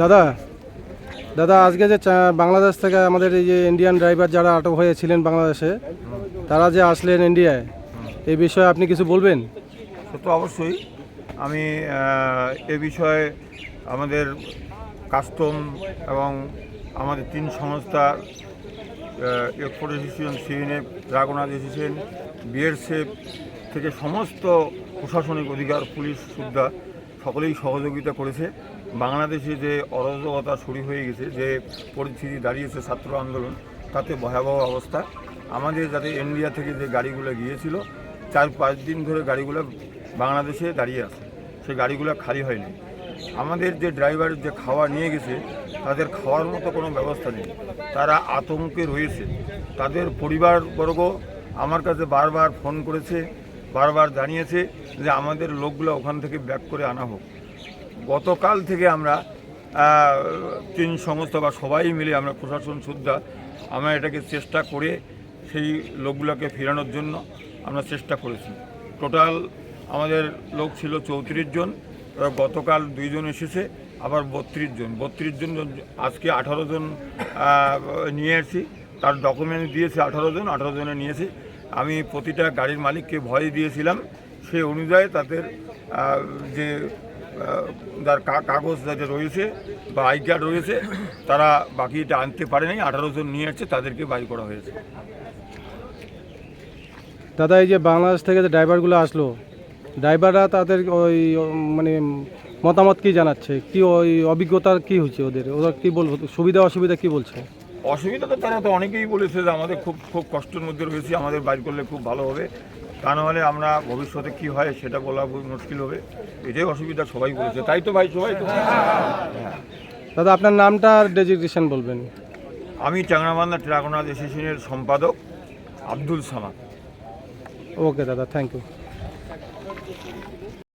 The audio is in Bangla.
দাদা দাদা আজকে যে বাংলাদেশ থেকে আমাদের এই যে ইন্ডিয়ান ড্রাইভার যারা আটক হয়েছিলেন বাংলাদেশে, তারা যে আসলেন ইন্ডিয়ায়, এই বিষয়ে আপনি কিছু বলবেন? সে তো অবশ্যই। আমি এ বিষয়ে আমাদের কাস্টম এবং আমাদের 3 সংস্থা এক্সপোর্ট অ্যাসোসিয়েশন, সিএনএফ, ড্রাগনার অ্যাসোসিয়েশন, বিএসএফ থেকে সমস্ত প্রশাসনিক অধিকার, পুলিশ সুদ্ধা সকলেই সহযোগিতা করেছে। বাংলাদেশে যে অরাজকতা শুরু হয়ে গেছে, যে পরিস্থিতি দাঁড়িয়েছে ছাত্র আন্দোলন, তাতে ভয়াবহ অবস্থা। আমাদের যাতে ইন্ডিয়া থেকে যে গাড়িগুলো গিয়েছিল, 4-5 দিন ধরে গাড়িগুলো বাংলাদেশে দাঁড়িয়ে আছে, সেই গাড়িগুলো খালি হয়নি। আমাদের যে ড্রাইভার যে খাওয়া নিয়ে গেছে, তাদের খাওয়ার মতো কোনো ব্যবস্থা নেই, তারা আতঙ্কে রয়েছে। তাদের পরিবারবর্গ আমার কাছে বারবার ফোন করেছে, বারবার জানিয়েছে যে আমাদের লোকগুলো ওখান থেকে ব্যাক করে আনা হোক। গতকাল থেকে আমরা 3 সংস্থা বা সবাই মিলে আমরা প্রশাসন সুদ্ধা আমরা এটাকে চেষ্টা করে সেই লোকগুলোকে ফেরানোর জন্য আমরা চেষ্টা করেছি। টোটাল আমাদের লোক ছিল 34 জন, গতকাল 2 জন এসেছে, আবার 32 জন। আজকে 18 জন নিয়ে এসেছি, তার ডকুমেন্ট দিয়েছে 18 জনে নিয়েছি। আমি প্রতিটা গাড়ির মালিককে ভয় দিয়েছিলাম, সেই অনুযায়ী তাদের যে যার কাগজ যাদের রয়েছে বা আই কার্ড রয়েছে, তারা বাকিটা আনতে পারে নাই। 18 জন নিয়ে আসছে, তাদেরকে বাই করা হয়েছে। দাদা এই যে বাংলাদেশ থেকে যে ড্রাইভারগুলো আসলো, ড্রাইভাররা তাদের ওই মানে মতামত কি জানাচ্ছে, কি ওই অভিজ্ঞতার কি হচ্ছে ওরা কি বলবো, সুবিধা অসুবিধা কি বলছে? অসুবিধা তো তারা তো অনেকেই বলেছে যে আমাদের খুব কষ্টের মধ্যে রয়েছে, আমাদের বাইর করলে খুব ভালো হবে, তা নাহলে আমরা ভবিষ্যতে কি হয় সেটা বলা মুশকিল হবে, এটাই অসুবিধা সবাই বলেছে। তাই তো ভাই, সবাই তো। হ্যাঁ দাদা আপনার নামটা আর ডেজিগনেশন বলবেন? আমি চাংরাবান্ধা ড্রাগনার অ্যাসোসিয়েশনের সম্পাদক আব্দুল সামাদ। ওকে দাদা, থ্যাংক ইউ।